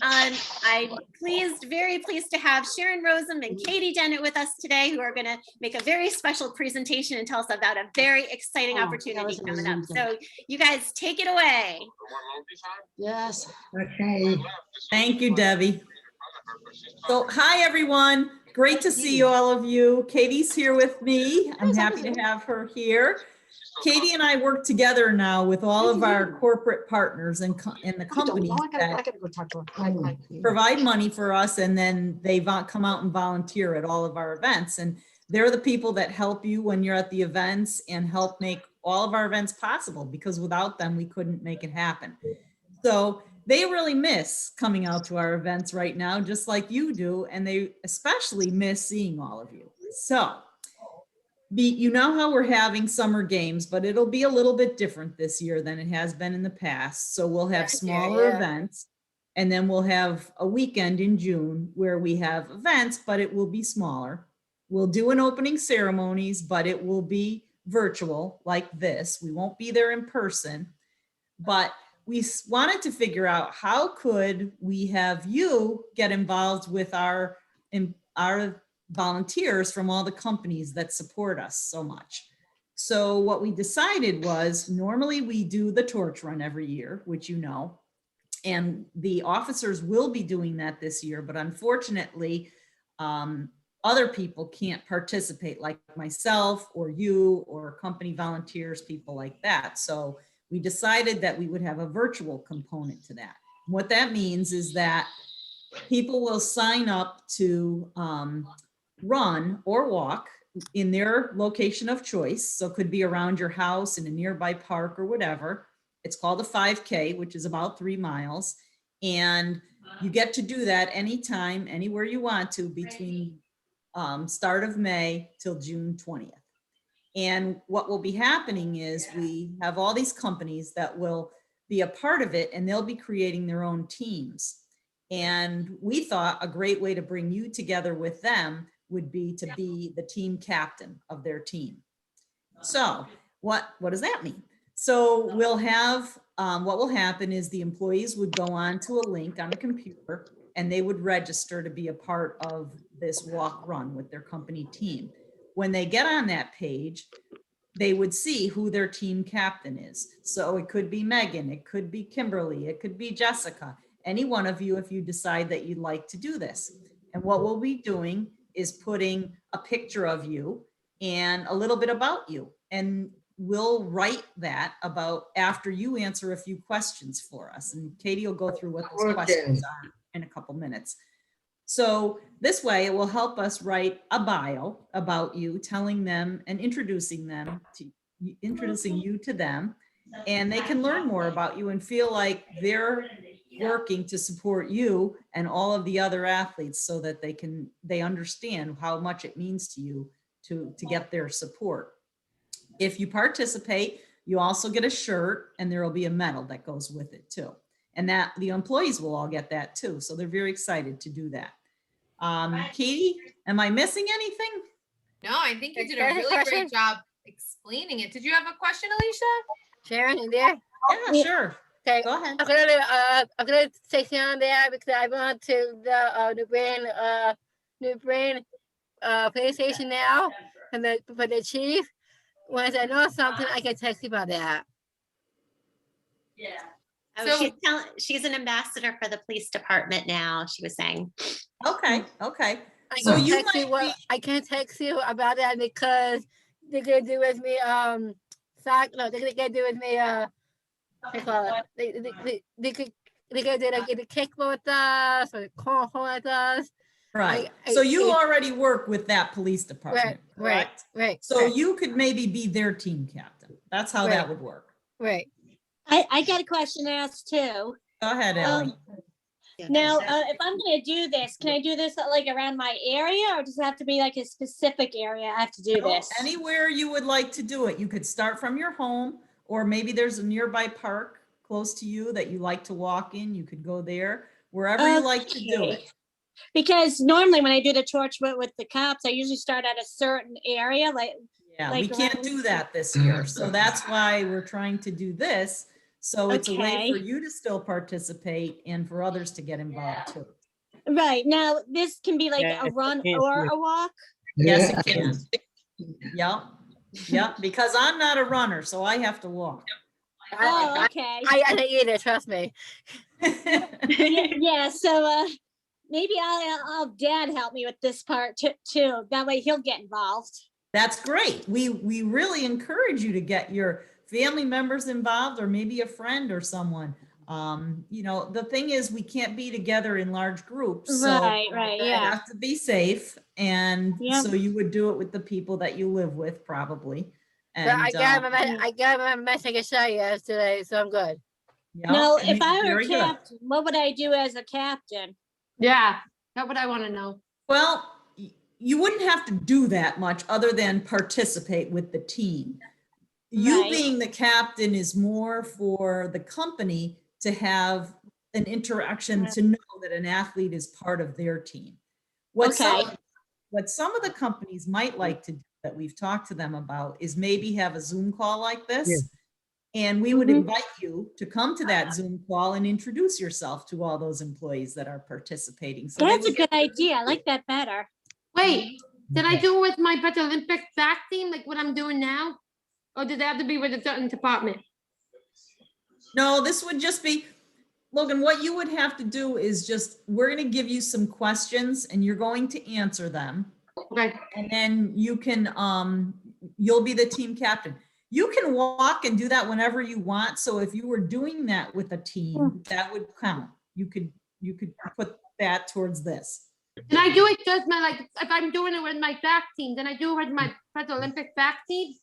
I'm very pleased to have Sharon Rosen and Katie Dennett with us today, who are going to make a very special presentation and tell us about a very exciting opportunity coming up. So you guys take it away. Yes. Okay. Thank you, Debbie. So, hi, everyone. Great to see all of you. Katie's here with me. I'm happy to have her here. Katie and I work together now with all of our corporate partners and the companies that provide money for us, and then they come out and volunteer at all of our events. And they're the people that help you when you're at the events and help make all of our events possible, because without them, we couldn't make it happen. So they really miss coming out to our events right now, just like you do, and they especially miss seeing all of you. So you know how we're having summer games, but it'll be a little bit different this year than it has been in the past. So we'll have smaller events, and then we'll have a weekend in June where we have events, but it will be smaller. We'll do an opening ceremonies, but it will be virtual like this. We won't be there in person, but we wanted to figure out how could we have you get involved with our volunteers from all the companies that support us so much. So what we decided was, normally we do the torch run every year, which you know, and the officers will be doing that this year, but unfortunately, other people can't participate, like myself or you or company volunteers, people like that. So we decided that we would have a virtual component to that. What that means is that people will sign up to run or walk in their location of choice. So it could be around your house, in a nearby park or whatever. It's called a 5K, which is about 3 miles. And you get to do that anytime, anywhere you want to, between start of May till June 20th. And what will be happening is we have all these companies that will be a part of it, and they'll be creating their own teams. And we thought a great way to bring you together with them would be to be the team captain of their team. So what does that mean? So we'll have, what will happen is the employees would go on to a link on the computer, and they would register to be a part of this walk run with their company team. When they get on that page, they would see who their team captain is. So it could be Megan, it could be Kimberly, it could be Jessica, any one of you if you decide that you'd like to do this. And what we'll be doing is putting a picture of you and a little bit about you. And we'll write that about after you answer a few questions for us. And Katie will go through what those questions are in a couple minutes. So this way it will help us write a bio about you, telling them and introducing you to them, and they can learn more about you and feel like they're working to support you and all of the other athletes, so that they understand how much it means to you to get their support. If you participate, you also get a shirt, and there will be a medal that goes with it too. And that the employees will all get that too. So they're very excited to do that. Katie, am I missing anything? No, I think you did a really great job explaining it. Did you have a question, Alicia? Sharon, in there? Yeah, sure. Okay, go ahead. I'm gonna take you on there because I went to the New Brain police station now, and for the chief. Once I know something, I can text you about that. Yeah. Oh, so she's an ambassador for the police department now, she was saying. Okay. So I can't text you about that because they're gonna do with me they're gonna do with me they call it they could do like the kickball with us or the cornhole with us. Right. So you already work with that police department. Right. So you could maybe be their team captain. That's how that would work. Right. I got a question to ask too. Go ahead, Ellie. Now, if I'm going to do this, can I do this like around my area, or does it have to be like a specific area I have to do this? Anywhere you would like to do it. You could start from your home, or maybe there's a nearby park close to you that you like to walk in. You could go there, wherever you like to do it. Because normally when I do the torch with the cops, I usually start at a certain area. We can't do that this year. So that's why we're trying to do this, So it's a way Okay. for you to still participate and for others to get involved too. Right, now this can be like a run or a walk? Yes, it can. Yep, yep, because I'm not a runner, so I have to walk. Oh, okay. I didn't either, trust me. Yeah, so maybe I'll have Dad help me with this part too. That way he'll get involved. That's great. We really encourage you to get your family members involved or maybe a friend or someone. You know, the thing is we can't be together in large groups. So Right, you yeah. have to be safe. And Yep. so you would do it with the people that you live with probably. But And I got my message to show you today, so I'm good. yeah, Now, and if I were very good. captain, what would I do as a captain? Yeah, that's what I want to know. Well, you wouldn't have to do that much other than participate with the team. You Right. being the captain is more for the company to have an interaction, to know that an athlete is part of their team. What some of the companies might like to do that we've talked to them about is maybe have a Zoom call like this. And we would invite you to come to that Zoom call and introduce yourself to all those employees that are participating. So they That's a would good idea. I like that better. Wait, did I do it with my Better Olympic back team, like what I'm doing now? Or did it have to be with a certain department? No, this would just be, Logan, what you would have to do is just, we're going to give you some questions and you're going to answer them. Okay. And then you can, you'll be the team captain. You can walk and do that whenever you want. So if you were doing that with a team, that would count. You could put that towards this. Can I do it just like, if I'm doing it with my back team, then I do it with my Better Olympic back team?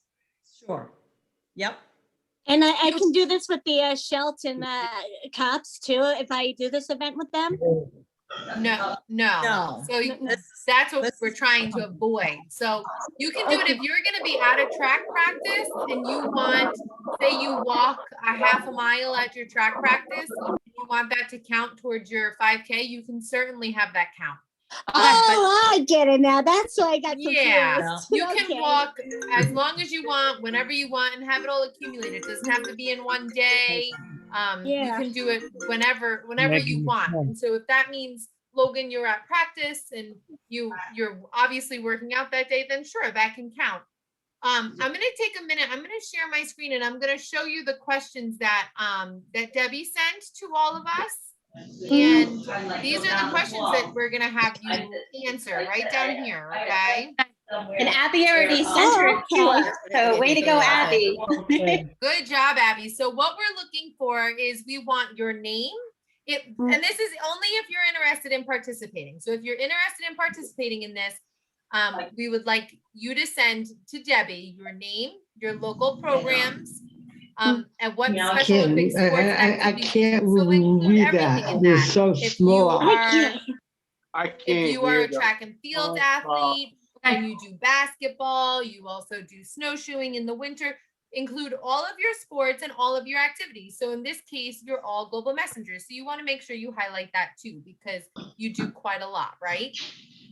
Sure. Yep. And I can do this with the Shelton cops too, if I do this event with them? No. No. So that's what we're trying to avoid. So you can do it if you're gonna be at a track practice and you want, say you walk a half a mile at your track practice, you want that to count towards your 5K, you can certainly have that count. Oh, I get it now. That's why I got confused. Yeah, you Okay. can walk as long as you want, whenever you want, and have it all accumulated. It doesn't have to be in one day. You Yeah. can do it whenever you want. And so if that means, Logan, you're at practice and you're obviously working out that day, then sure, that can count. I'm gonna take a minute. I'm gonna share my screen and I'm gonna show you the questions that that Debbie sent to all of us. And these are the questions that we're gonna have you answer right down here, okay? And Abby already sent her to us, so way to go, Abby. Good job, Abby. So what we're looking for is we want your name. And this is only if you're interested in participating. So if you're interested in participating in this, we would like you to send to Debbie your name, your local programs, and what special Olympic sports I activities. can't So include read everything that. in It's so If you small. are, I can't. if you are a hear them. track and field athlete and you do basketball, you also do snowshoeing in the winter, include all of your sports and all of your activities. So in this case, you're all global messengers. So you want to make sure you highlight that too, because you do quite a lot, right?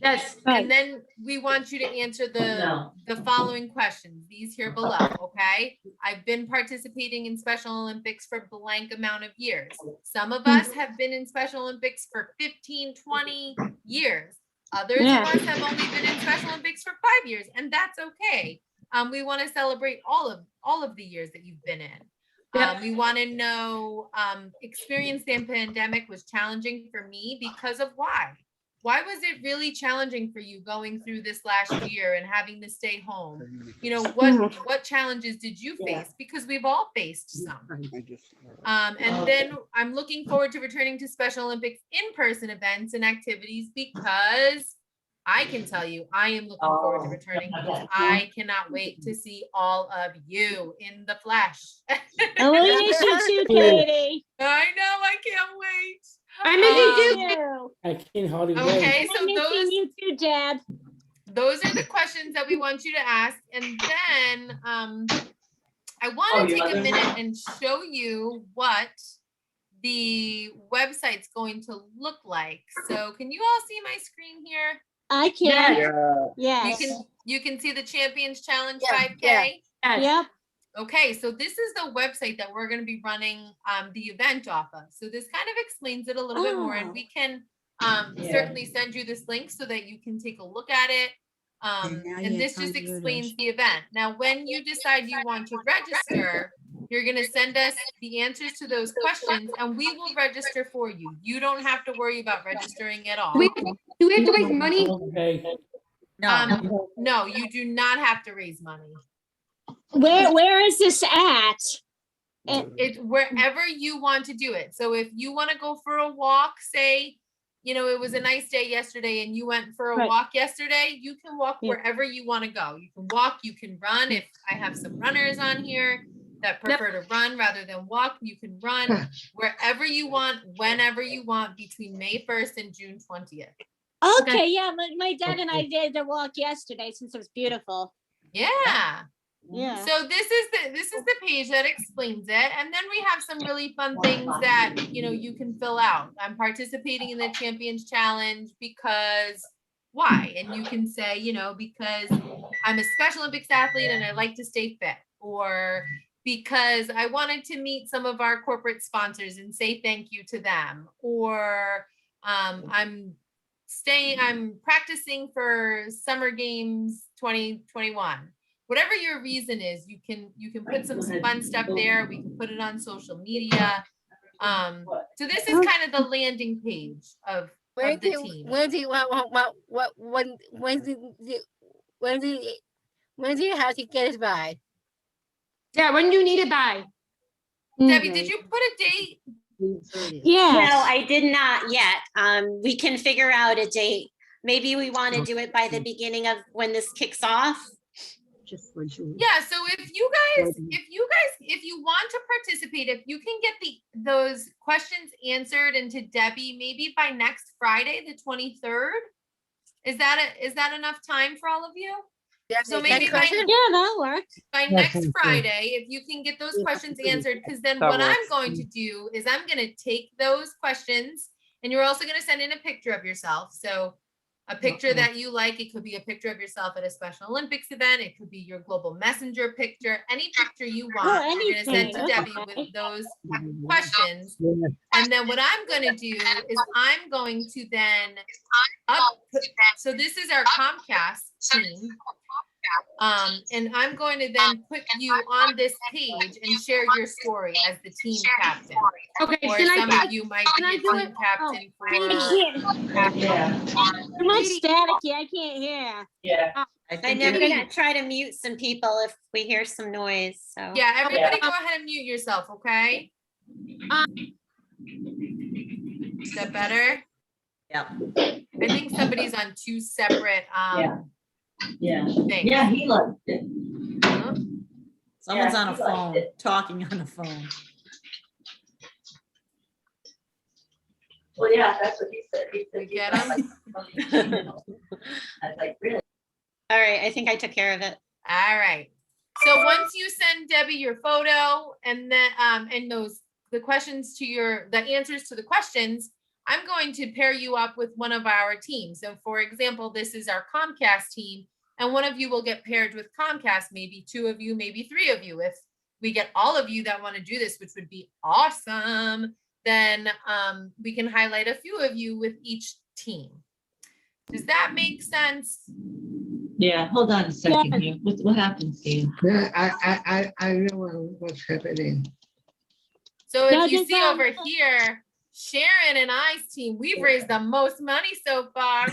Yes. Right. And then we want you to answer the following questions, these here below, okay? I've been participating in Special Olympics for blank amount of years. Some of us have been in Special Olympics for 15, 20 years. Others of us have only been in Special Olympics for 5 years, and that's okay. We want to celebrate all of the years that you've been in. We want to know, experience the pandemic was challenging for me because of why? Why was it really challenging for you going through this last year and having to stay home? You know, what challenges did you face? Because we've all faced some. And then I'm looking forward to returning to Special Olympics in-person events and activities because I can tell you, I am looking forward to returning because I cannot wait to see all of you in the flesh. Oh, we miss you too, Katie. I know, I can't wait. I miss you too. I can't hardly wait. Okay, so I'm missing you too, Dad. those are the questions that we want you to ask. And then I want to take a minute and show you what the website's going to look like. So can you all see my screen here? I can. Yeah. Yes. You can see the Champions Challenge Yeah, 5K. Yep. Okay, so this is the website that we're going to be running the event off of. So this kind of explains it a little bit more, and we can certainly send you this link so that you can take a look at it. And this just explains the event. Now, when you decide you want to register, you're going to send us the answers to those questions, and we will register for you. You don't have to worry about registering at all. Do we have to raise money? Okay. No, No, you do not have to raise money. Where is this at? It's wherever you want to do it. So if you want to go for a walk, say, you know, it was a nice day yesterday and you went for a Right. walk yesterday, you can walk Yeah. wherever you want to go. You can walk, you can run. If I have some runners on here that prefer to run rather than walk, you can run wherever you want, whenever you want, between May 1st and June 20th. Okay, yeah, my dad and I did the walk yesterday since it was beautiful. Yeah. Yeah. So this is the page that explains it, and then we have some really fun things that you can fill out. I'm participating in the Champions Challenge because why? And you can say, because I'm a Special Olympics athlete and I like to stay fit, or because I wanted to meet some of our corporate sponsors and say thank you to them, or I'm practicing for Summer Games 2021. Whatever your reason is, you can put some fun stuff there. We can put it on social media. So this is kind of the landing page of the team. When do you have to get it by? Yeah, when do you need it by? Debbie, did you put a date? Yeah. No, I did not yet. We can figure out a date. Maybe we want to do it by the beginning of when this kicks off. Yeah, so if you want to participate, if you can get those questions answered into Debbie maybe by next Friday, the 23rd, is that enough time for all of you? So maybe by that worked. next Friday, if you can get those questions answered, because then what I'm going to do is I'm going to take those questions, and you're also going to send in a picture of yourself. So a picture that you like. It could be a picture of yourself at a Special Olympics event. It could be your global messenger picture, any picture you want. You're going to send to Debbie with those questions. And then what I'm going to do is I'm going to then so this is our Comcast team. And I'm going to then put you on this page and share your story as the team captain. Okay, Or can some I of you might be can I a do team it? captain for. Too much staticky. I can't hear. I I think know we're you're- gonna try to mute some people if we hear some noise, so. Yeah, everybody go ahead and mute yourself, okay? Is that better? Yep. I think somebody's on two separate Yeah. things. Yeah, he loved it. Huh? Someone's Yeah, on a he liked phone, it. talking on a phone. Well, yeah, that's what he said. He said. Get him? I was like, really? All right, I think I took care of it. All right. So once you send Debbie your photo and then and the answers to the questions, I'm going to pair you up with one of our teams. So for example, this is our Comcast team, and one of you will get paired with Comcast, maybe two of you, maybe three of you. If we get all of you that want to do this, which would be awesome, then we can highlight a few of you with each team. Does that make sense? Yeah, hold on a second here. What happened, Steve? Yeah, I know what's happening. So if Yeah, you just, see over here, Sharon and I's team, we've raised the most money so far.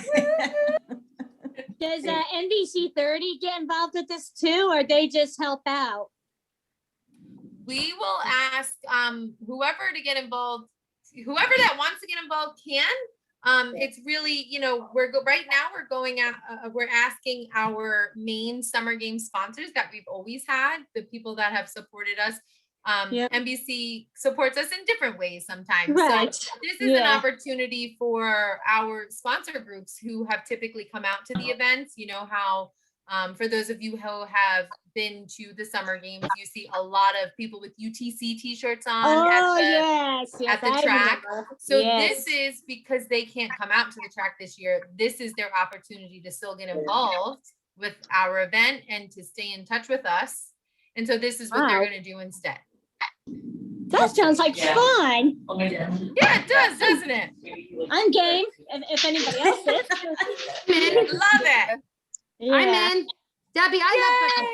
Does NBC 30 get involved with this too, or they just help out? We will ask whoever to get involved, whoever that wants to get involved can. It's really, right now we're going out, we're asking our main Summer Games sponsors that we've always had, the people that have supported us. Yep. NBC supports us in different ways sometimes. Right. So this is an opportunity for our sponsor groups who have typically come out to the events. You know how, for those of you who have been to the Summer Games, you see a lot of people with UTC t-shirts on yes, at the I track. remember. So Yes. this is because they can't come out to the track this year. This is their opportunity to still get involved with our event and to stay in touch with us. And so this is what they're Wow. gonna do instead. That sounds like Yeah. fun. Yeah, it does, doesn't it? I'm game, if anybody else is. Love it. Yeah. I'm in. Debbie, I love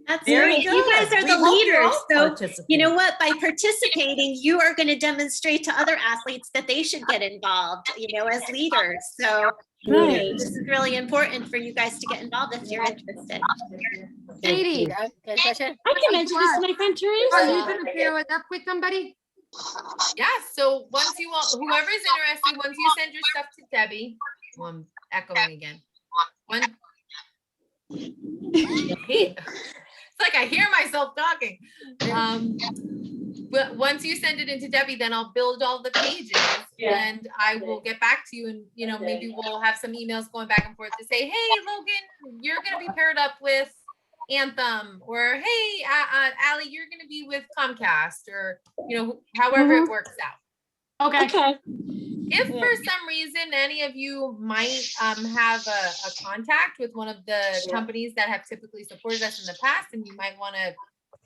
That's Very great. You guys good. are We the hope you leaders. all So participate. you know what? By participating, you are going to demonstrate to other athletes that they should get involved, as leaders. So Right. this is really important for you guys to get involved if you're interested. Katie. Yeah, good question. I can mention this to my friend Are you Teresa. gonna pair it up with somebody? Yeah, so once you all, whoever's interested, once you send your stuff to Debbie, well, I'm echoing again. It's like I hear myself talking. But once you send it into Debbie, then I'll build all the pages and I will get back to you and, maybe we'll have some emails going back and forth to say, hey, Logan, you're going to be paired up with Anthem, or hey, Allie, you're going to be with Comcast, or, however it works out. Okay. Okay. If for some reason any of you might have a contact with one of the companies that have typically supported us in the past, and you might want to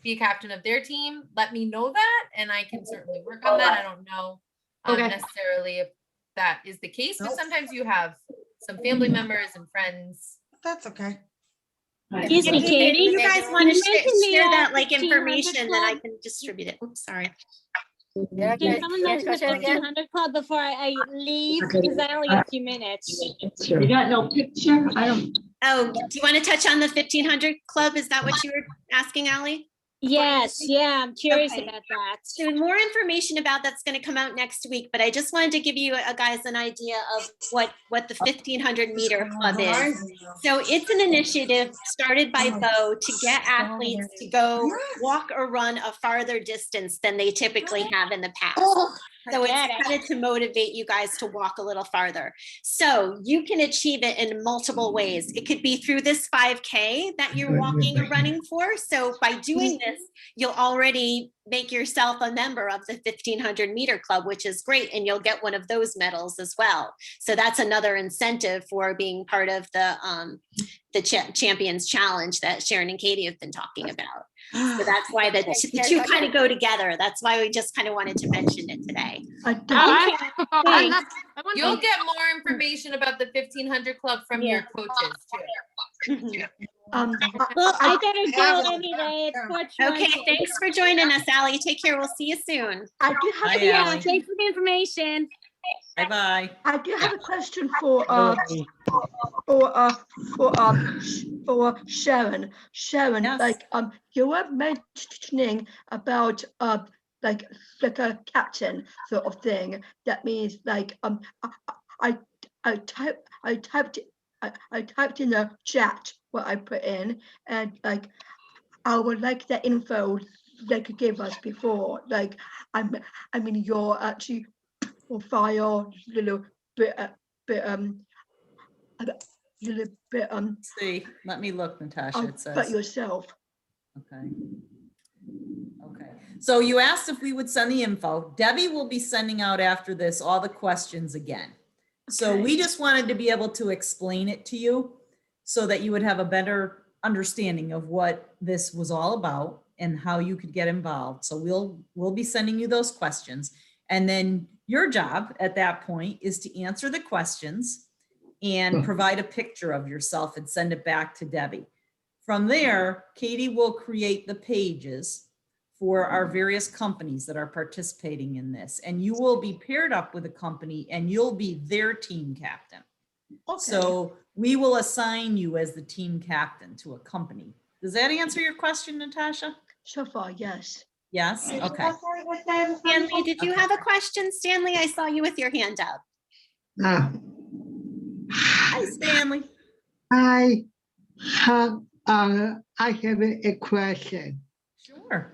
be a captain of their team, let me know that, and I can certainly work on that. I don't know Okay. necessarily if that is the case, but sometimes you have some family members and friends. That's okay. Excuse me, If Katie. you guys want to You mentioned the, share that like 1500 information, then I club. can distribute it. Oops, sorry. Yeah, Can good. someone Yes, mention the question again. 1500 club before I leave? Because I only got a few minutes. You got no picture? I don't. Oh, do you want to touch on the 1500 club? Is that what you were asking, Allie? Yes, yeah, I'm curious Okay. about that. So more information about that's going to come out next week, but I just wanted to give you guys an idea of what the 1500 meter club is. So it's an initiative started by Bo to get athletes to go walk or run a farther distance than they typically have in the past. So it's Forget it. kind of to motivate you guys to walk a little farther. So you can achieve it in multiple ways. It could be through this 5K that you're walking or running for. So by doing this, you'll already make yourself a member of the 1500 meter club, which is great. And you'll get one of those medals as well. So that's another incentive for being part of the Champions Challenge that Sharon and Katie have been talking about. So that's why the two kind of go together. That's why we just kind of wanted to mention it today. You'll get more information about the 1500 club from your coaches too. Well, I better go anyway. It's 4:20. Okay, thanks for joining us, Allie. Take care. We'll see you soon. I do have, Bye, Yeah, Allie. thanks for the information. Bye-bye. I do have a question for Sharon. Sharon, Yes. like you were mentioning about like a captain sort of thing. That means like I typed in the chat what I put in, and like I would like the info they could give us before. Like I mean you're actually profile little bit See, let me look, Natasha, it about says. yourself. Okay. Okay. So you asked if we would send the info. Debbie will be sending out after this all the questions again. So we just wanted to be able to explain it to you so that you would have a better understanding of what this was all about and how you could get involved. So we'll be sending you those questions. And then your job at that point is to answer the questions and provide a picture of yourself and send it back to Debbie. From there, Katie will create the pages for our various companies that are participating in this. And you will be paired up with a company and you'll be their team captain. Okay. So we will assign you as the team captain to a company. Does that answer your question, Natasha? So far, yes. Yes? Okay. Stanley, did you have a question? Stanley, I saw you with your hand up. Hi, Stanley. I have a question. Sure.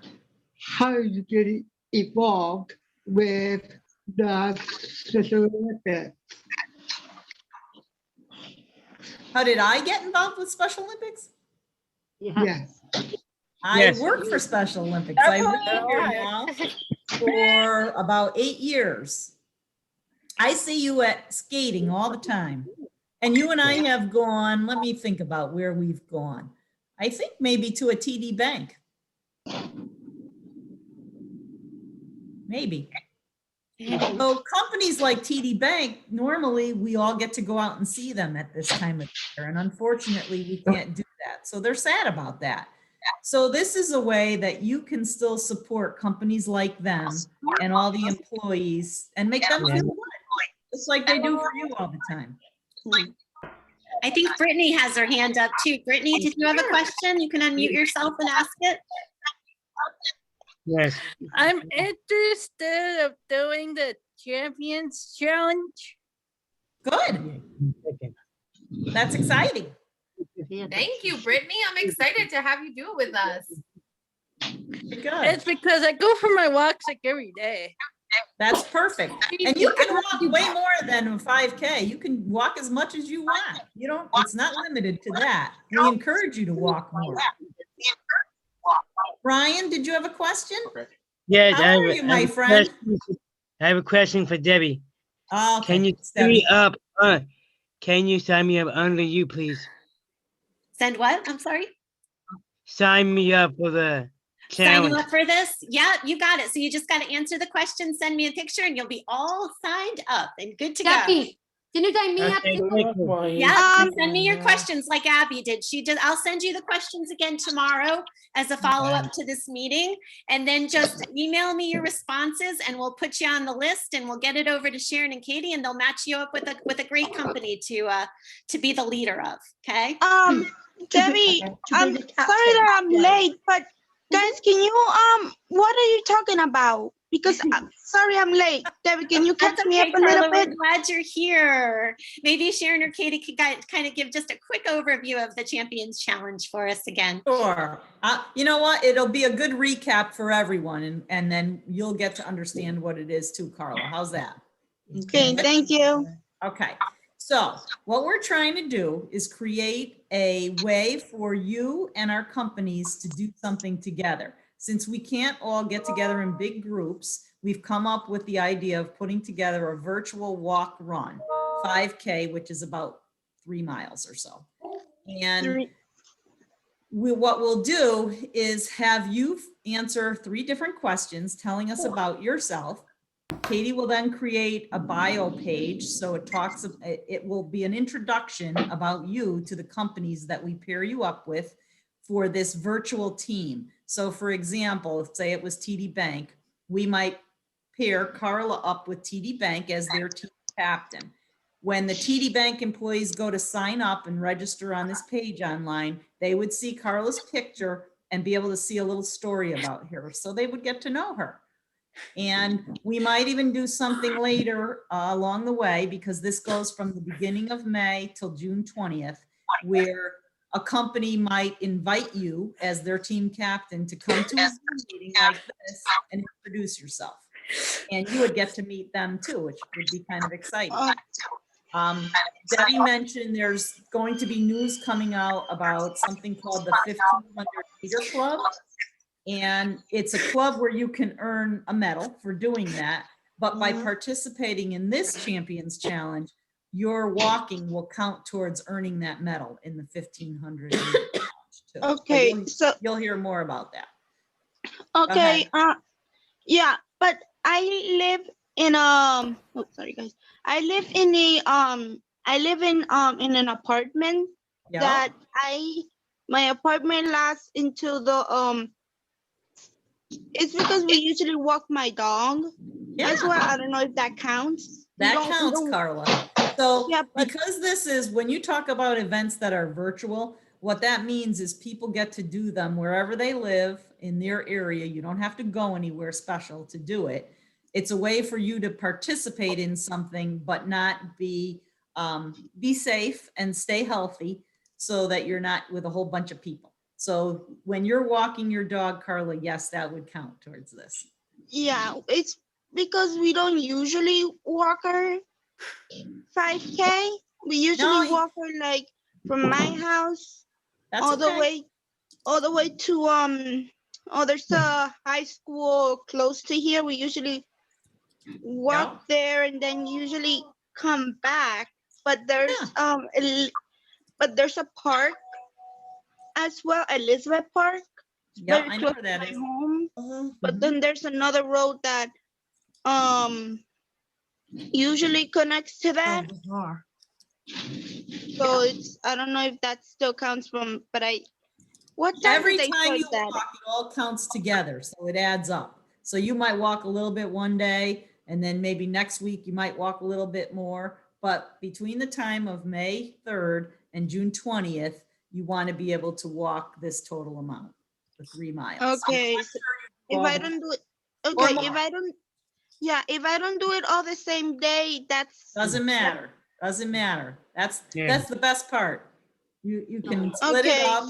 How did you get involved with the Special Olympics? How did I get involved with Special Olympics? Yes. I Yes. work for Special Olympics. I work here now for about 8 years. I see you at skating all the time. And you and I have gone, let me think about where we've gone. I think maybe to a TD Bank. Maybe. So companies like TD Bank, normally we all get to go out and see them at this time of year. And unfortunately, we can't do that. So they're sad about that. So this is a way that you can still support companies like them and all the employees and make them feel good, just like they do for you all the time. I think Brittany has her hand up too. Brittany, did you have a question? You can unmute yourself and ask it. Yes. I'm interested of doing the Champions Challenge. Good. That's exciting. Thank you, Brittany. I'm excited to have you do it with us. Good. It's because I go for my walks like every day. That's perfect. And you can walk way more than a 5K. You can walk as much as you want. You don't, it's not limited to that. We encourage you to walk more. Brian, did you have a question? Yes. How are you, my friend? I have a question for Debbie. Okay. Can you sign me up? Can you sign me up under you, please? Send what? I'm sorry. Sign me up for the Sign challenge. you up for this? Yeah, you got it. So you just got to answer the question, send me a picture, and you'll be all signed up and good to go. Debbie, didn't you sign me up Okay, too? thank you. Yeah, send me your questions like Abby did. She did. I'll send you the questions again tomorrow as a follow-up to this meeting. And then just email me your responses and we'll put you on the list and we'll get it over to Sharon and Katie and they'll match you up with a great company to be the leader of. Okay. Debbie, I'm sorry that I'm late, but guys, can you what are you talking about? Because I'm sorry I'm late. Debbie, can you catch That's me up okay, a little Carla. bit? We're glad you're here. Maybe Sharon or Katie could kind of give just a quick overview of the Champions Challenge for us again. Sure. You know what? It'll be a good recap for everyone and then you'll get to understand what it is too, Carla. How's that? Okay, thank you. Okay. So what we're trying to do is create a way for you and our companies to do something together. Since we can't all get together in big groups, we've come up with the idea of putting together a virtual walk run, 5K, which is about 3 miles or so. And what we'll do is have you answer 3 different questions telling us about yourself. Katie will then create a bio page. So it will be an introduction about you to the companies that we pair you up with for this virtual team. So for example, say it was TD Bank, we might pair Carla up with TD Bank as their team captain. When the TD Bank employees go to sign up and register on this page online, they would see Carla's picture and be able to see a little story about her. So they would get to know her. And we might even do something later along the way, because this goes from the beginning of May till June 20th, where a company might invite you as their team captain to come to a Zoom meeting like this and introduce yourself. And you would get to meet them too, which would be kind of exciting. Debbie mentioned there's going to be news coming out about something called the 1500 Meter Club. And it's a club where you can earn a medal for doing that. But by participating in this Champions Challenge, your walking will count towards earning that medal in the 1500 meter challenge too. Okay, so you'll hear more about that. okay, yeah, but I live in oh sorry guys. I live in an apartment that my apartment lasts into the it's because we usually walk my dog. That's why I don't know if that counts. That counts, Carla. So yeah, because this is, when you talk about events that are virtual, what that means is people get to do them wherever they live in their area. You don't have to go anywhere special to do it. It's a way for you to participate in something, but not be safe and stay healthy so that you're not with a whole bunch of people. So when you're walking your dog, Carla, yes, that would count towards this. Yeah, it's because we don't usually walk our 5K. We usually walk her like from my house all the way to there's a high school close to here. We usually walk there and then usually come back. But there's a park as well, Elizabeth Park. Yeah, very I know close where to that my is. home. But then there's another road that usually connects to that. So it's, I don't know if that still counts from, but what time Every did they time start you that? walk, it all counts together, so it adds up. So you might walk a little bit one day, and then maybe next week you might walk a little bit more. But between the time of May 3rd and June 20th, you want to be able to walk this total amount, the 3 miles. Okay, so if I don't do it, Or okay, if more. I don't, yeah, if I don't do it all the same day, that's Doesn't matter. Doesn't matter. That's the best part. You can split it okay. up.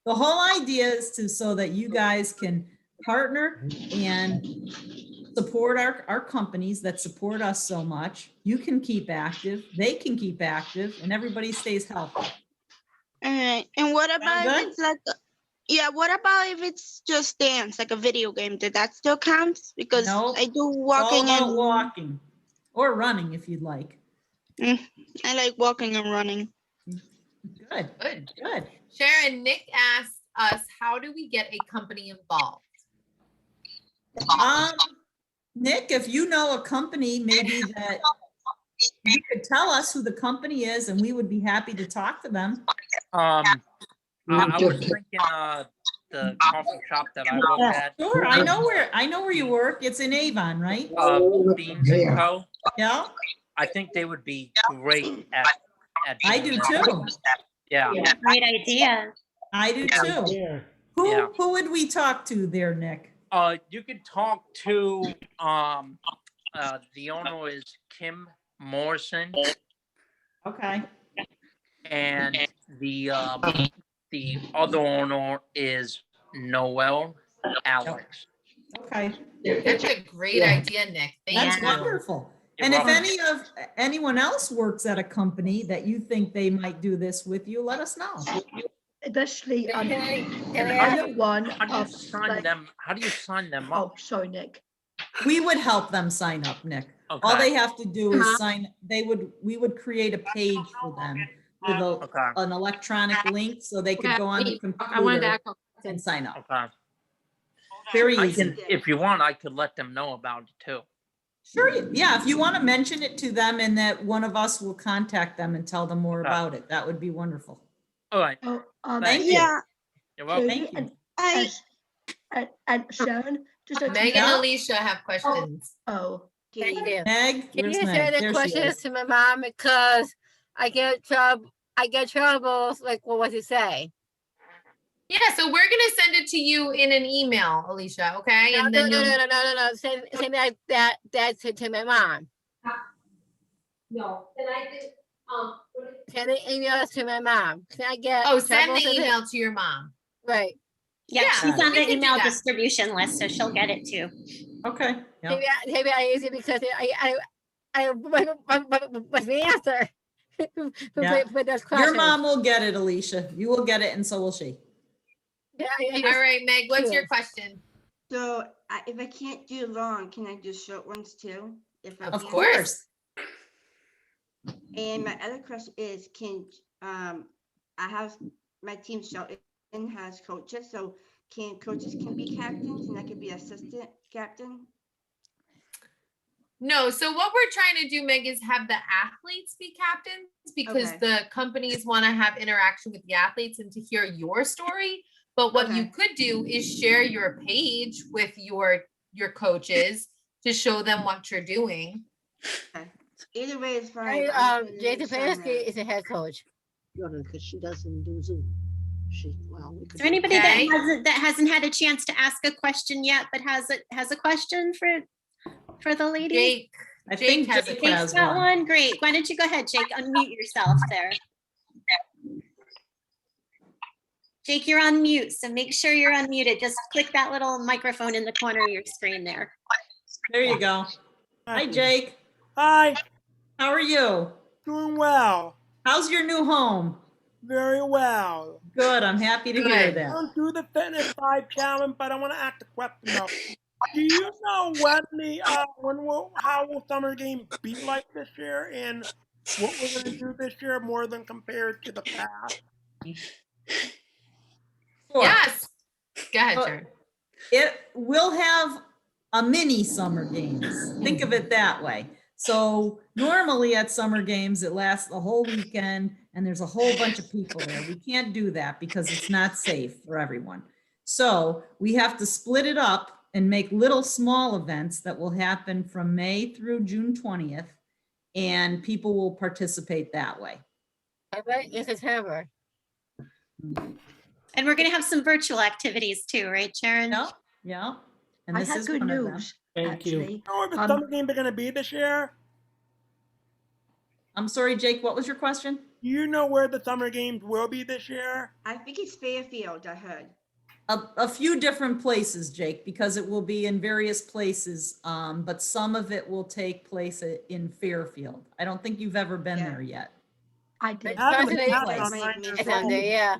The whole idea is so that you guys can partner and support our companies that support us so much. You can keep active, they can keep active, and everybody stays healthy. All right. And what Sound about if good? it's like, yeah, what about if it's just dance, like a video game? Did that still count? Because No, I do It's all walking about and walking or running if you'd like. I like walking and running. Good, Good. good. Sharon, Nick asked us, how do we get a company involved? Nick, if you know a company, maybe that you could tell us who the company is, and we would be happy to talk to them. I was thinking the coffee shop that I work at. Sure, I know where you work. It's in Avon, right? Beans and Co. Yeah, I think they would be great at I doing do this. too. Yeah. Great idea. I do too. Yeah. Who would we talk to there, Nick? You could talk to the owner is Kim Morrison, Okay. and the other owner is Noel Alex. Okay. That's a great idea, Nick. That's Thank you. wonderful. You're And if welcome. anyone else works at a company that you think they might do this with you, let us know. Especially Can I another one How do you of sign like, them? How do you sign them oh, up? sorry, Nick. We would help them sign up, Nick. All Okay. they have to do is sign, we would create a page for them with Okay. an electronic link so they could go on the I wanted to computer ask a and question. sign up. Okay. Very I easy. can, if you want, I could let them know about it too. Sure, yeah, if you want to mention it to them and that one of us will contact them and tell them more Okay. about it, that would be wonderful. All right. Oh, Thank you. Yeah, You're welcome. Thank you. and Sharon, just like Meg and Alicia have questions. oh, Thank you. Meg, Can where's you Meg? say the There she questions is. to my mom because I get troubles like what you say. Yeah, so we're gonna send it to you in an email, Alicia, okay? No, And no, then no, you'll, no, no, no, no. Send that to my mom. No, can I do, Send the emails to my mom. Can I get? oh, send troubles the with it? email to your mom. Right. Yeah, Yeah, she's on we the can do email that. distribution list, so she'll get it too. Okay. Yeah. Maybe I use it because I was the answer Yeah. for those Your questions. mom will get it, Alicia. You will get it, and so will she. Yeah, I All just- right, Meg, what's your Sure. question? So if I can't do long, can I do short ones too? If I Of can? course. And my other question is, I have my team Shelton has coaches, so coaches can be captains and I could be assistant captain? No, so what we're trying to do, Meg, is have the athletes be captains because Okay. the companies want to have interaction with the athletes and to hear your story. But what you Okay. could do is share your page with your coaches to show them what you're doing. Okay. Either way is fine. I just wanted to Jason make sure I Pansky had- is the head coach. Because she doesn't do Zoom. We Is could there anybody Okay. that hasn't had a chance to ask a question yet, but has a question for the ladies? Jake, I Jake think has a Jake question. has Jake's got one. one. Great. Why don't you go ahead, Jake? Unmute yourself there. Jake, you're on mute, so make sure you're unmuted. Just click that little microphone in the corner of your screen there. There you go. Hi, Jake. Hi, How are you? doing well, How's your new home? very well. Good. I'm happy to hear Good. I that. don't do the Fitness 5 challenge, but I want to ask a question though. Do you know how will summer game be like this year, and what we're going to do this year more than compared to the past? Sure. Yes. Go ahead, But Sharon. it will have a mini summer games. Think of it that way. So normally at summer games, it lasts the whole weekend and there's a whole bunch of people there. We can't do that because it's not safe for everyone. So we have to split it up and make little small events that will happen from May through June 20th. And people will participate that way. I bet in September. And we're going to have some virtual activities too, right, Sharon? Yeah, yeah. And I this have is good one of them. news, Thank you. actually. You know where the summer games are gonna be this year? I'm sorry, Jake, what was your question? Do you know where the summer games will be this year? I think it's Fairfield, I heard. A few different places, Jake, because it will be in various places, but some of it will take place in Fairfield. I don't think you've ever been there yet. I did. It's fascinating. on It's on there, yeah.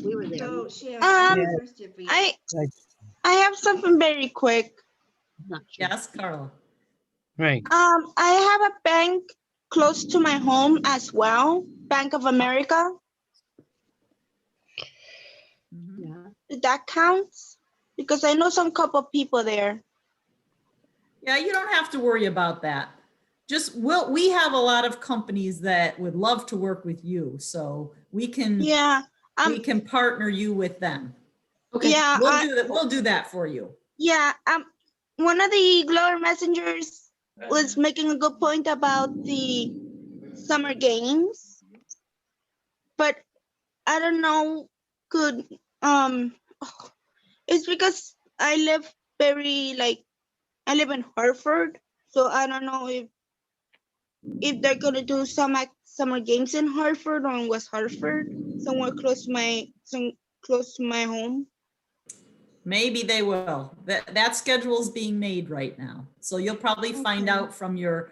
We were there. So, Sharon, I have a question for you. I have something very quick. Yes, Carla. Right. I have a bank close to my home as well, Bank of America. That counts because I know some couple people there. Yeah, you don't have to worry about that. Just we have a lot of companies that would love to work with you, so we can we can partner you with them. Okay. Yeah, we'll do that for you. Yeah, one of the Glower messengers was making a good point about the summer games, but I don't know. It's because I live I live in Hartford, so I don't know if they're gonna do some summer games in Hartford or in West Hartford, somewhere close to my home. Maybe they will. That schedule is being made right now. So you'll probably find out from your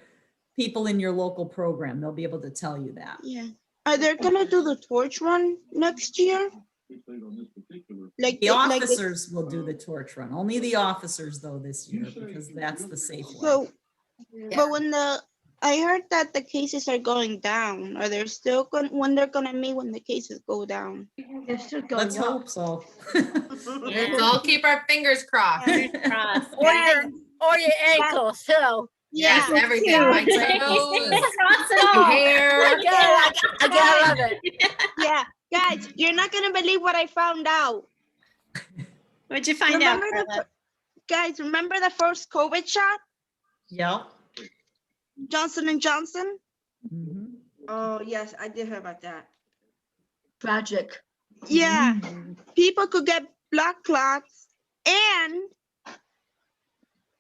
people in your local program. They'll be able to tell you that. Yeah. Are they gonna do the torch run next year? The officers will do the torch run. Only the officers though this year, because that's the safe way. So, but I heard that the cases are going down. Are they still when they're gonna meet when the cases go down? They're still going Let's hope so. Let's all keep our fingers crossed. Or your ankles too. Yes, everything. My toes, Cross it all. hair. I gotta love it. Yeah, guys, you're not gonna believe what I found out. What'd you find out, Carla? Guys, remember the first COVID shot? Yeah. Johnson & Johnson? Oh, yes, I did hear about that. Tragic. Yeah, people could get blood clots and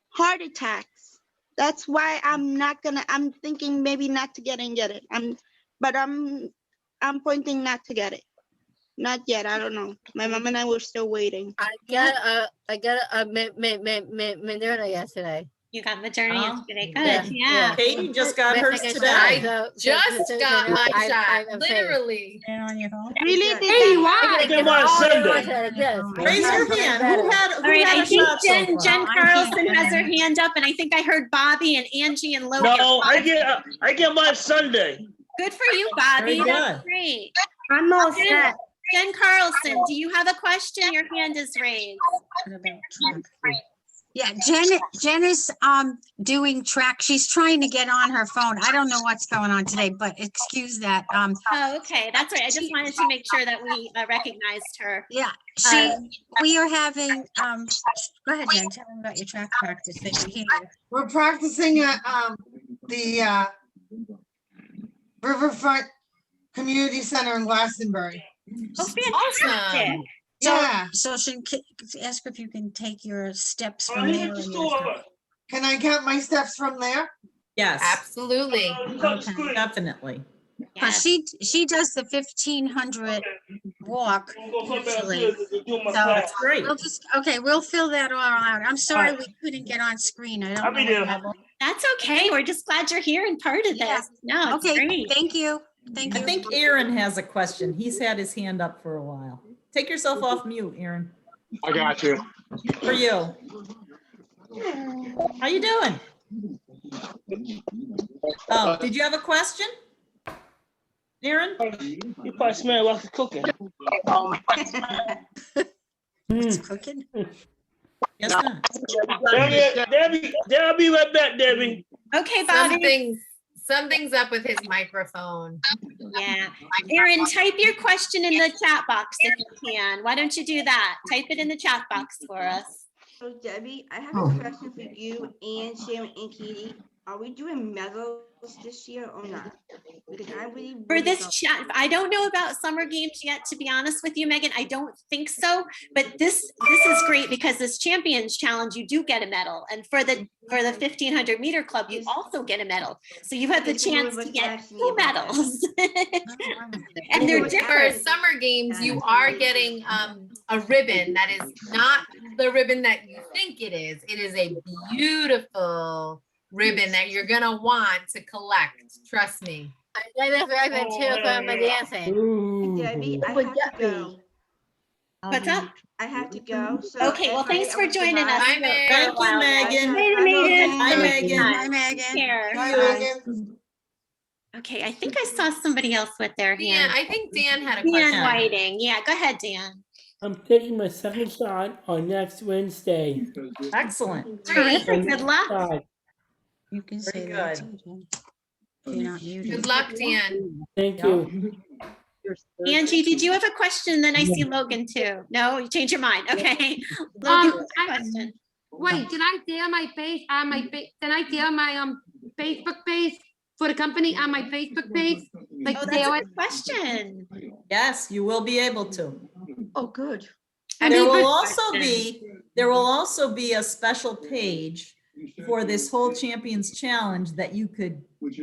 heart attacks. That's why I'm thinking maybe not to get it. I'm pointing not to get it. Not yet, I don't know. My mom and I were still waiting. I got a Moderna yesterday. You got Moderna yesterday. Good. Yeah. Katie just got hers today. I just got my shot. Literally. Really? Hey, why? Get one Sunday. Raise your hand. Who had All right, I think Jen so Carlson has her hand up, and I think I heard Bobby and Angie and Logan. No, I get mine Sunday. Good for you, Bobby. Very That's good. great. I'm all set. Jen Carlson, do you have a question? Your hand is raised. Yeah, Jen is doing track. She's trying to get on her phone. I don't know what's going on today, but excuse that. Oh, okay, that's right. I just wanted to make sure that we recognized her. Yeah, we are having go ahead, Jen, tell them about your track practice. They can hear you. We're practicing at the Riverfront Community Center in Glastonbury. Oh, fantastic. Yeah. So ask if you can take your steps from there. Can I count my steps from there? Yes. Absolutely. Okay. Definitely. She does the 1,500 walk usually. So that's great. We'll fill that all out. I'm sorry we couldn't get on screen. I don't know. That's okay. We're just glad you're here and part of this. No, it's great. Thank you. I think Aaron has a question. He's had his hand up for a while. Take yourself off mute, Aaron. I got you. For you. How you doing? Oh, did you have a question? Aaron? You probably smell like cooking. What's cooking? Yes, ma'am. Debbie, I'll be right back, Debbie. Okay, Bobby. Something's up with his microphone. Yeah. Aaron, type your question in the chat box if you can. Why don't you do that? Type it in the chat box for us. So Debbie, I have a question for you and Sharon and Katie. Are we doing medals this year or not? Because I really For this don't- chat, I don't know about summer games yet, to be honest with you, Megan. I don't think so. But this is great because this Champions Challenge, you do get a medal. And for the 1500 meter club, you also get a medal. So you have the chance to get 2 medals. And they're For different. summer games, you are getting a ribbon that is not the ribbon that you think it is. It is a beautiful ribbon that you're gonna want to collect. Trust me. I got a ribbon too for my dancing. Debbie, I have to go. What's up? I have to go. So Okay, well, if I thanks for ever joining survive- us. Thank you, Megan. Later, Megan. Hi, Megan. Hi, Megan. Care. Bye, Megan. Okay, I think I saw somebody else with their Dan, hand. I think Dan had a Dan question. Whiting. Yeah, go ahead, Dan. I'm taking my second shot on next Wednesday. Excellent. Terrific. Good luck. Shot. You can Very say that good. too, Jen. You're not muted. Good luck, Dan. Thank you. Angie, did you have a question? Then I see Logan too. No, you changed your mind. Okay. Logan, what's your question? Wait, did I share my page on my did I share my Facebook page for the company on my Facebook page? Like Oh, that's share a it? good question. Yes, you will be able to. Oh, good. There will also be a special page for this whole Champions Challenge that you could put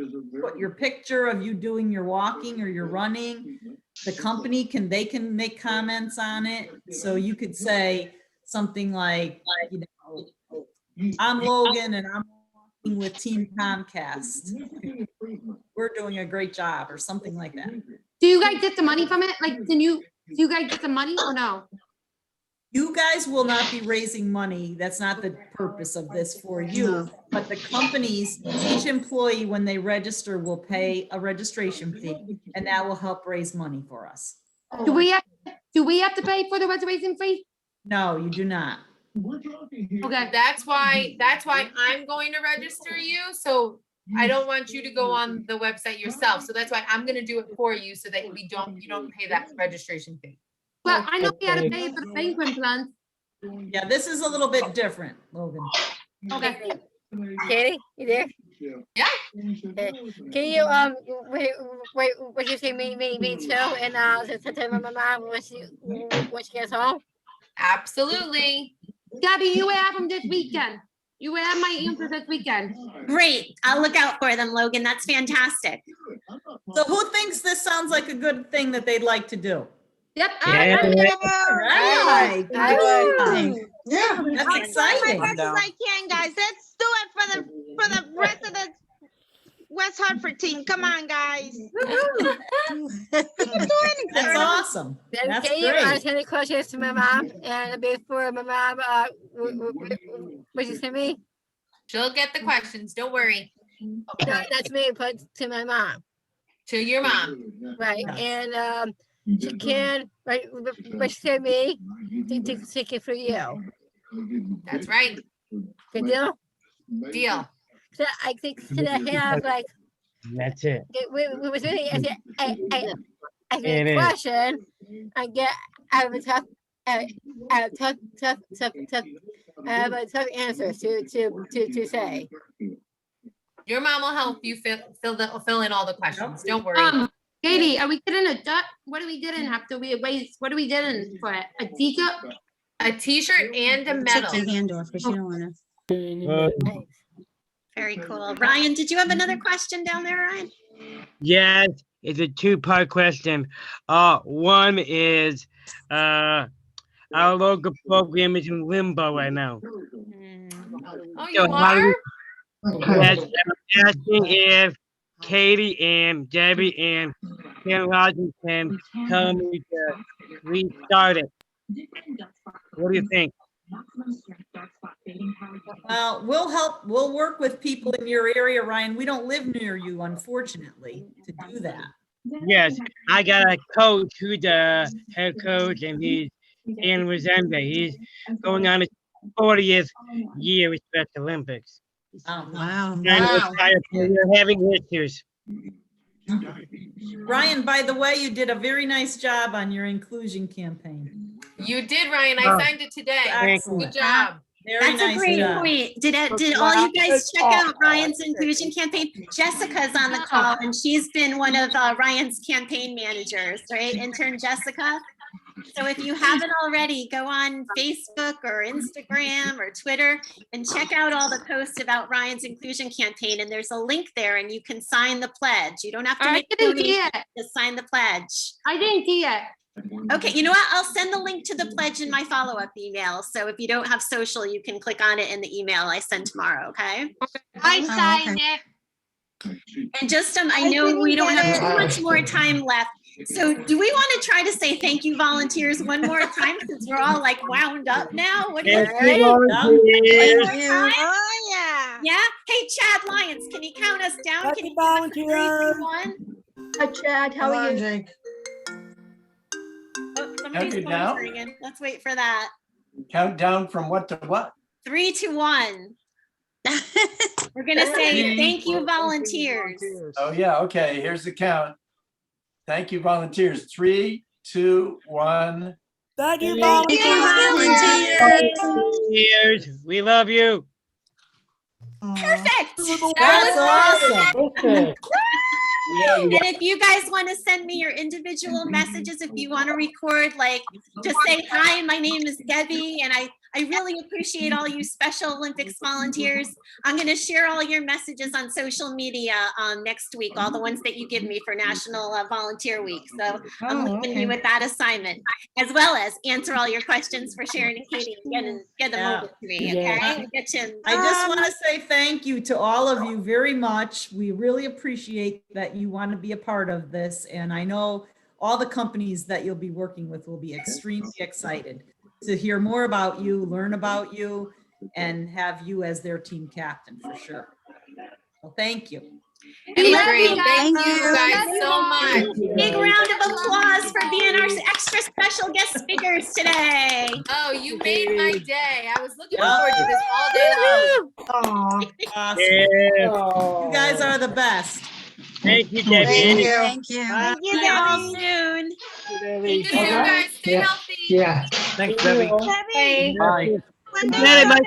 your picture of you doing your walking or your running. The company can make comments on it. So you could say something like, you know, I'm Logan and I'm walking with Team Comcast. We're doing a great job or something like that. Do you guys get the money from it? Like, do you guys get the money or no? You guys will not be raising money. That's not the purpose of this for you. But the companies, each employee, when they register, will pay a registration fee, and that will help raise money for us. Do we have to pay for the reservation fee? No, you do not. Okay, that's why I'm going to register you. So I don't want you to go on the website yourself. So that's why I'm gonna do it for you so that you don't pay that registration fee. Well, I know we had to pay for the penguin plans. Yeah, this is a little bit different, Logan. Okay. Katie, you there? Yeah. Okay. Can you wait, what you say me too? And to tell my mom when she gets home. Absolutely. Gabby, you will have them this weekend. You will have my answers this weekend. Great. I'll look out for them, Logan. That's fantastic. So who thinks this sounds like a good thing that they'd like to do? Yep. Yeah. Right. I would. Yeah. That's I'll try exciting. my best as I can, guys. Let's do it for the rest of the West Hartford team. Come on, guys. We can do anything. That's awesome. Then That's can you great. send the questions to my mom? And before my mom, what you send me? She'll get the questions. Don't worry. That's me put to my mom. To your mom. Right, and she can, right, but she sent me to take it for you. That's right. Good deal? Deal. So I think should I have like That's it. we was really as a It is. question. I get I have a tough answers to say. Your mom will help you fill in all the questions. Don't worry. Katie, are we getting a duck? What are we getting after we raise? What are we getting for it? A t-shirt? A t-shirt and a Take medal. the hand off because you don't want to. Very cool. Ryan, did you have another question down there, Ryan? Yes, it's a two-part question. One is our local program is in limbo right now. Oh, you So how do are? Yes, I'm asking if Katie and Debbie and Ken Rogers can tell me to restart it. What do you think? Well, we'll work with people in your area, Ryan. We don't live near you, unfortunately, to do that. Yes, I got a coach who's the head coach, and he's in Resende. He's going on his 40th year with Special Olympics. Wow. And we're having issues. Ryan, by the way, you did a very nice job on your inclusion campaign. You did, Ryan. I Oh, signed it today. excellent. Good job. Very That's a nice great job. point. Did all you guys check out Ryan's inclusion campaign? Jessica's on the call and she's been one of Ryan's campaign managers, right? Intern Jessica. So if you haven't already, go on Facebook or Instagram or Twitter and check out all the posts about Ryan's inclusion campaign. And there's a link there and you can sign the pledge. You don't have to make a donation, just sign the pledge. I didn't see it. Okay, you know what? I'll send the link to the pledge in my follow-up email. So if you don't have social, you can click on it in the email I send tomorrow, okay? I signed it. And just, I know we don't have too much more time left. So do we want to try to say thank you volunteers one more time since we're all like wound up now? What do you Thank think? you, volunteers. One more time? Oh, yeah. Yeah? Hey, Chad Lyons, can you count us down? Thank Can you, you give us a 3, 2, volunteers. 1? Hi, Chad, how are you? Jake. Oh, somebody's you phone's down? ringing. Let's wait for that. Countdown from what to what? 3, 2, 1. We're gonna say thank you volunteers. Oh, yeah, okay, here's the count. Thank you, volunteers. 3, 2, 1. Thank you, volunteers. Volunteers, we love you. Perfect. That's awesome. Okay. And if you guys want to send me your individual messages, if you want to record, like, just say, hi, my name is Debbie, and I really appreciate all you Special Olympics volunteers. I'm going to share all your messages on social media next week, all the ones that you give me for National Volunteer Week. So I'm leaving you with that assignment, as well as answer all your questions for Sharon and Katie and get them over to me, okay? Get you I just want to say thank you to all of you very much. We really appreciate that you want to be a part of this. And I know all the companies that you'll be working with will be extremely excited to hear more about you, learn about you, and have you as their team captain for sure. Well, thank you. Great. Thank you guys so much. Big round of applause for being our extra special guest speakers today. Oh, you made my day. I was looking forward to this all day long. Awesome. Yeah. You guys are the best. Thank you, Debbie. Thank you. Thank you, See you all soon. Good to see you guys. Stay healthy. Yeah. Thanks, Debbie. Debbie, Bye. when Good night, they- my